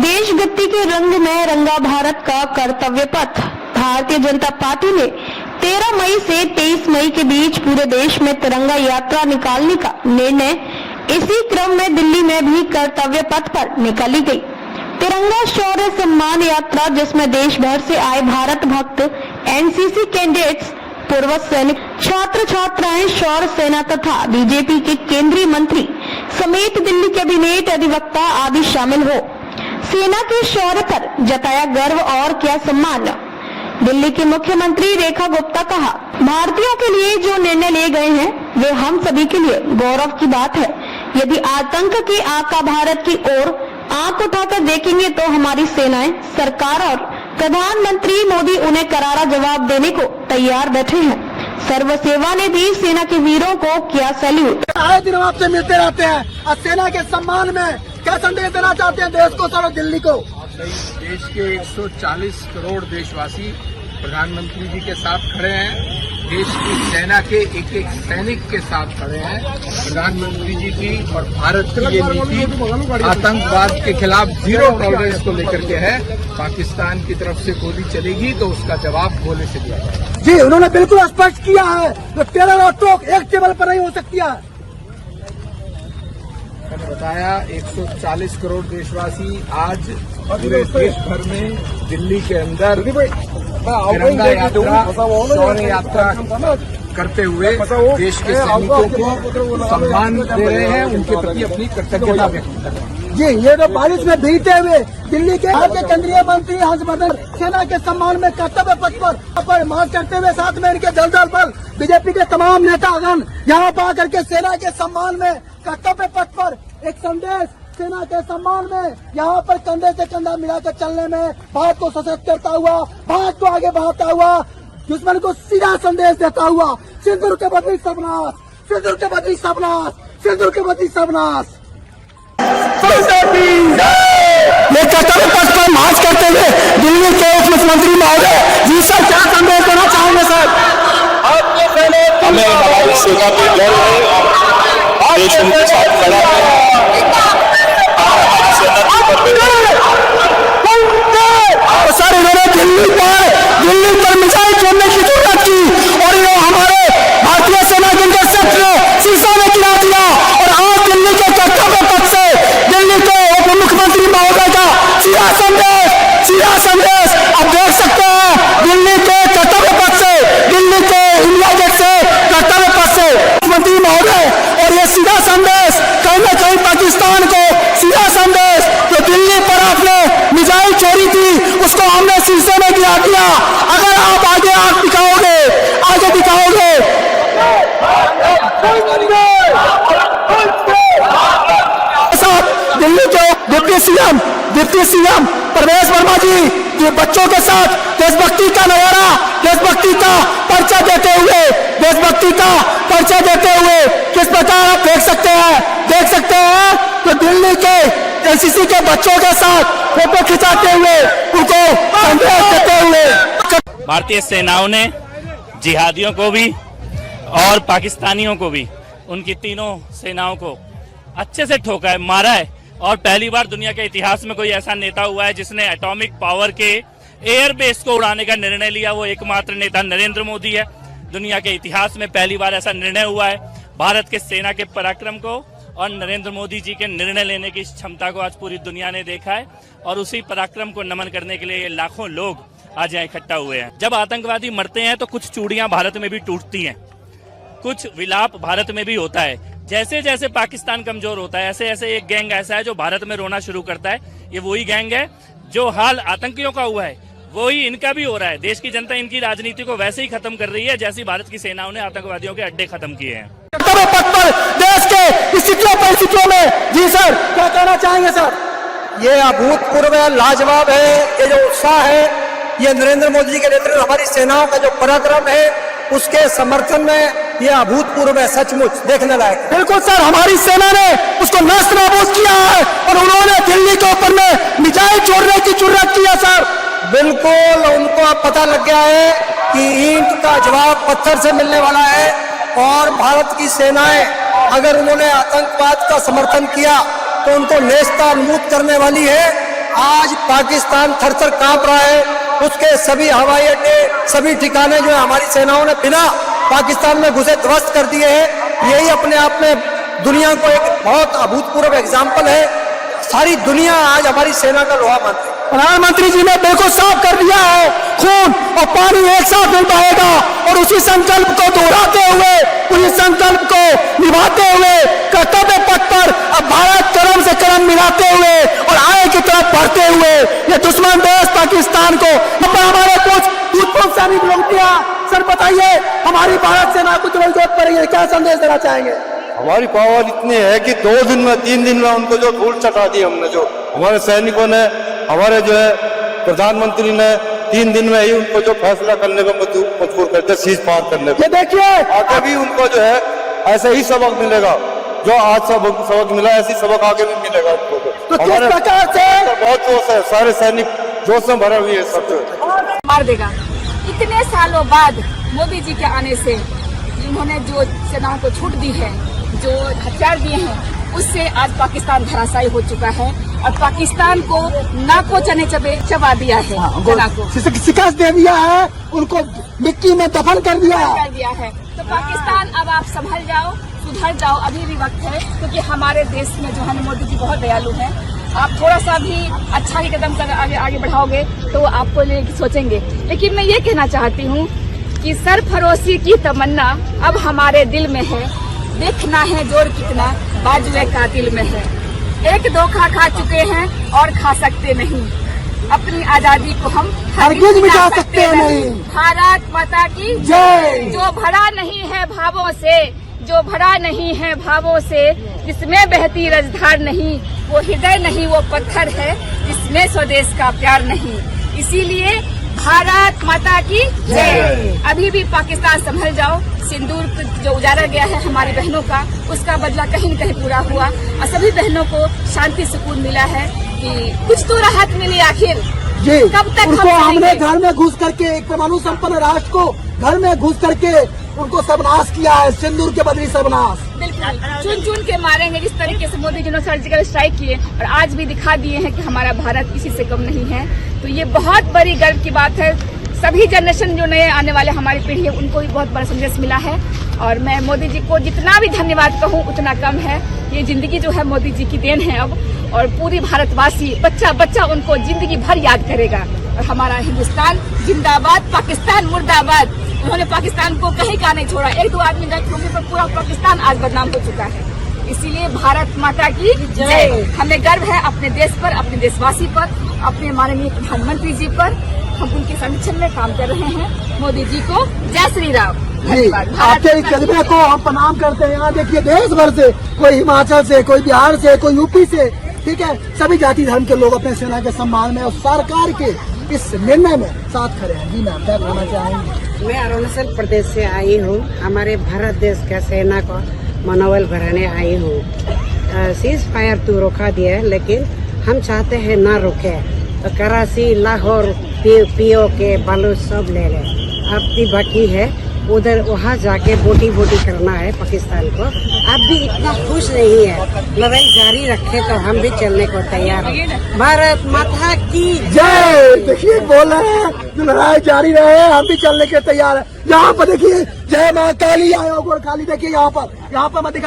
देशभक्ति के रंग में रंगा भारत का कर्तव्य पथ। भारतीय जनता पार्टी ने 13 मई से 23 मई के बीच पूरे देश में तिरंगा यात्रा निकालने का निर्णय इसी क्रम में दिल्ली में भी कर्तव्य पथ पर निकाली गई। तिरंगा शौर्य सम्मान यात्रा, जिसमें देश भर से आए भारत भक्त, एनसीसी कैडेट्स, पूर्व सैनिक, छात्र छात्राएं, शौर्य सेना तथा बीजेपी के केंद्रीय मंत्री समेत दिल्ली कैबिनेट अधिवक्ता आदि शामिल हो। सेना के शौर्य पर जताया गर्व और क्या सम्मान। दिल्ली की मुख्यमंत्री रेखा गुप्ता कहा, भारतीयों के लिए जो निर्णय ले गए हैं वे हम सभी के लिए गौरव की बात है। यदि आतंक के आका भारत की ओर आंख उठाकर देखेंगे तो हमारी सेनाएं, सरकार और प्रधानमंत्री मोदी उन्हें करारा जवाब देने को तैयार बैठे हैं। सर्व सेवा ने भी सेना के वीरों को किया सैल्यूट। आए दिन आपसे मिलते रहते हैं और सेना के सम्मान में क्या संदेश देना चाहते हैं देश को और दिल्ली को? देश के 140 करोड़ देशवासी प्रधानमंत्री जी के साथ खड़े हैं। देश की सेना के एक एक सैनिक के साथ खड़े हैं। प्रधानमंत्री जी की और भारत की ये नीति आतंकवाद के खिलाफ जीरो टॉलरेंस को लेकर के है। पाकिस्तान की तरफ से गोली चलेगी तो उसका जवाब गोले से दिया जाएगा। जी, उन्होंने बिल्कुल स्पष्ट किया है तो टेरर और टोक एक टेबल पर नहीं हो सकती है। मैंने बताया 140 करोड़ देशवासी आज पूरे देश भर में दिल्ली के अंदर तिरंगा यात्रा, शौर्य यात्रा करते हुए देश के सैनिकों को सम्मान दे रहे हैं, उनके प्रति अपनी कृतज्ञता व्यक्त कर रहे हैं। जी, ये जो बारिश में भीगते हुए दिल्ली के राज्य केंद्रीय मंत्री हर्षवर्धन सेना के सम्मान में कर्तव्य पथ पर मार्च करते हुए साथ में इनके दल पर बीजेपी के तमाम नेतागण यहाँ पर आकर के सेना के सम्मान में कर्तव्य पथ पर एक संदेश, सेना के सम्मान में यहाँ पर कंधे से कंधा मिलाकर चलने में भारत को सशक्त करता हुआ, भारत को आगे बढ़ाता हुआ, दुश्मन को सीधा संदेश देता हुआ, सिंदूर के बदले सर्वनाश, सिंदूर के बदले सर्वनाश, सिंदूर के बदले सर्वनाश। ये कर्तव्य पथ पर मार्च करते हुए दिल्ली के उप मुख्यमंत्री महोदय जी सर क्या संदेश देना चाहेंगे सर? हमें हमारी सेना पे गर्व है, देश उनके साथ खड़ा है। सर इन्होंने दिल्ली पर मिसाइल छोड़ने की जरूरत की और ये हमारे भारतीय सेना के इंटरसेप्टर ने शीशा में गिरा दिया और आज दिल्ली के कर्तव्य पथ से दिल्ली के उप मुख्यमंत्री महोदय का सीधा संदेश आप देख सकते हैं। दिल्ली के कर्तव्य पथ से, दिल्ली के इंडिया गेट से कर्तव्य पथ से मुख्यमंत्री महोदय, और ये सीधा संदेश कहीं न कहीं पाकिस्तान को सीधा संदेश, जो दिल्ली पर आपने मिसाइल छोड़ी थी उसको हमने शीशे में गिरा दिया। अगर आप आगे दिखाओगे दिल्ली के डिप्टी सीएम प्रवेश वर्मा जी के बच्चों के साथ देशभक्ति का नजारा, देशभक्ति का परिचय देते हुए किस प्रकार आप देख सकते हैं तो दिल्ली के एनसीसी के बच्चों के साथ फोटो खिंचाते हुए उनको संदेश देते हुए। भारतीय सेनाओं ने जिहादियों को भी और पाकिस्तानियों को भी, उनकी तीनों सेनाओं को अच्छे से ठोका है, मारा है। और पहली बार दुनिया के इतिहास में कोई ऐसा नेता हुआ है जिसने एटॉमिक पावर के एयरबेस को उड़ाने का निर्णय लिया, वो एकमात्र नेता नरेंद्र मोदी है। दुनिया के इतिहास में पहली बार ऐसा निर्णय हुआ है। भारत के सेना के पराक्रम को और नरेंद्र मोदी जी के निर्णय लेने की क्षमता को आज पूरी दुनिया ने देखा है और उसी पराक्रम को नमन करने के लिए ये लाखों लोग आज यहाँ इकट्ठा हुए हैं। जब आतंकवादी मरते हैं तो कुछ चूड़ियां भारत में भी टूटती हैं, कुछ विलाप भारत में भी होता है। जैसे जैसे पाकिस्तान कमजोर होता है ऐसे ऐसे एक गैंग ऐसा है जो भारत में रोना शुरू करता है। ये वही गैंग है जो हाल आतंकियों का हुआ है वही इनका भी हो रहा है। देश की जनता इनकी राजनीति को वैसे ही खत्म कर रही है जैसी भारत की सेनाओं ने आतंकवादियों के अड्डे खत्म किए हैं। कर्तव्य पथ पर देश के स्थितियों में जी सर क्या कहना चाहेंगे सर? ये अभूतपूर्व है, लाजवाब है। ये जो उत्साह है, ये नरेंद्र मोदी जी के नेतृत्व हमारी सेनाओं का जो पराक्रम है उसके समर्थन में ये अभूतपूर्व है, सचमुच देखने लायक। बिल्कुल सर, हमारी सेना ने उसको नष्ट नाबूद किया है और उन्होंने दिल्ली के ऊपर में मिसाइल छोड़ने की जुर्रत की है सर। बिल्कुल, उनको अब पता लग गया है कि ईंट का जवाब पत्थर से मिलने वाला है और भारत की सेनाएं अगर उन्होंने आतंकवाद का समर्थन किया तो उनको नेस्तनाबूद करने वाली है। आज पाकिस्तान थर-थर कांप रहा है। उसके सभी हवाई अड्डे, सभी ठिकाने जो है हमारी सेनाओं ने बिना पाकिस्तान में घुसे ध्वस्त कर दिए हैं। यही अपने आप में दुनिया को एक बहुत अभूतपूर्व एग्जाम्पल है। सारी दुनिया आज हमारी सेना का लोहा मानती है। प्रधानमंत्री जी ने बिल्कुल साफ कर दिया है, खून और पानी एक साथ मिल पाएगा और उसी संकल्प को दोहराते हुए, उसी संकल्प को निभाते हुए कर्तव्य पथ पर अब भारत कदम से कदम मिलाते हुए और आगे की तरफ बढ़ते हुए ये दुश्मन देश पाकिस्तान को हमारे कुछ भूतपूर्व सैनिक लोग किया। सर बताइए, हमारी भारत सेना को जरूरत पड़ेगी, क्या संदेश देना चाहेंगे? हमारी पावर इतनी है कि 2 दिन में 3 दिन में उनको जो धूल चटा दी हमने, जो हमारे सैनिकों ने, हमारे जो है प्रधानमंत्री ने 3 दिन में ही उनको जो फैसला करने को मजबूर करते, सीज पार करने को। ये देखिए, आगे भी उनको जो है ऐसे ही सबक मिलेगा, जो आज सबक मिला ऐसी सबक आगे भी मिलेगा उनको। तो किस प्रकार से बहुत जोश है, सारे सैनिक जोश में भरे हुए है सब। मार देगा। इतने सालों बाद मोदी जी के आने से उन्होंने जो सेनाओं को छूट दी है, जो हथियार दिए हैं, उससे आज पाकिस्तान धराशायी हो चुका है और पाकिस्तान को नाको चने चबा दिया है। सेना को शिकस्त दे दिया है, उनको मिट्टी में दफन कर दिया है। तो पाकिस्तान अब आप संभल जाओ, सुधर जाओ, अभी भी वक्त है, क्योंकि हमारे देश में जो है मोदी जी बहुत दयालु हैं। आप थोड़ा सा भी अच्छा ही कदम कर आगे बढ़ाओगे तो आपको लेके सोचेंगे। लेकिन मैं ये कहना चाहती हूँ कि सरफरोशी की तमन्ना अब हमारे दिल में है। देखना है जोर कितना बाजुए कातिल में है। एक धोखा खा चुके हैं और खा सकते नहीं। अपनी आजादी को हम हरगिज मिटा सकते नहीं। भारत माता की जय। जो भरा नहीं है भावों से, जो भरा नहीं है भावों से, जिसमें बहती रजधार नहीं, वो हृदय नहीं, वो पत्थर है, जिसमें स्वदेश का प्यार नहीं। इसीलिए भारत माता की जय। अभी भी पाकिस्तान संभल जाओ। सिंदूर जो उजाड़ा गया है हमारी बहनों का, उसका बदला कहीं न कहीं पूरा हुआ और सभी बहनों को शांति सुकून मिला है कि कुछ तो राहत मिली आखिर। जी, कब तक उनको हमने घर में घुस करके, एक परमाणु संपन्न राष्ट्र को घर में घुस करके उनको सर्वनाश किया है, सिंदूर के बदली सर्वनाश। बिल्कुल चुन चुन के मारेंगे, जिस तरीके से मोदी जी ने सर्जिकल स्ट्राइक किए और आज भी दिखा दिए हैं कि हमारा भारत किसी से कम नहीं है। तो ये बहुत बड़ी गर्व की बात है। सभी जनरेशन जो नए आने वाले हमारी पीढ़ी है, उनको भी बहुत बड़ा संदेश मिला है और मैं मोदी जी को जितना भी धन्यवाद कहूँ उतना कम है। ये जिंदगी जो है मोदी जी की देन है अब, और पूरी भारतवासी बच्चा बच्चा उनको जिंदगी भर याद करेगा। और हमारा हिंदुस्तान जिंदाबाद, पाकिस्तान मुर्दाबाद। उन्होंने पाकिस्तान को कहीं का नहीं छोड़ा। 1-2 आदमी गए पर पूरा पाकिस्तान आज बदनाम हो चुका है। इसीलिए भारत माता की जय। हमें गर्व है अपने देश पर, अपने देशवासी पर, अपने माननीय प्रधानमंत्री जी पर। हम उनके संरक्षण में काम कर रहे हैं। मोदी जी को जय श्री राम। आपके इस जज्बे को हम प्रणाम करते हैं। यहाँ देखिए, देश भर से, कोई हिमाचल से, कोई बिहार से, कोई यूपी से, ठीक है, सभी जाति धर्म के लोग अपने सेना के सम्मान में और सरकार के इस निर्णय में साथ खड़े हैं। जी मैम, क्या कहना चाहेंगे? मैं अरुणाचल प्रदेश से आई हूँ। हमारे भारत देश का सेना को मनोबल बढ़ाने आई हूँ। सीज फायर तो रोका दिया है, लेकिन हम चाहते हैं ना रुके। तो कराची, लाहौर, पीओ के बालू सब ले ले। अब भी बाकी है, उधर वहाँ जाके बोटी करना है पाकिस्तान को। अब भी इतना खुश नहीं है। लड़ाई जारी रखे तो हम भी चलने को तैयार हैं। भारत माता की जय। देखिए, बोल रहे हैं जो लड़ाई जारी रहे, हम भी चलने के तैयार है। यहाँ पर देखिए, जय माँ काली, आयो गोर काली। देखिए यहाँ पर मैं दिखा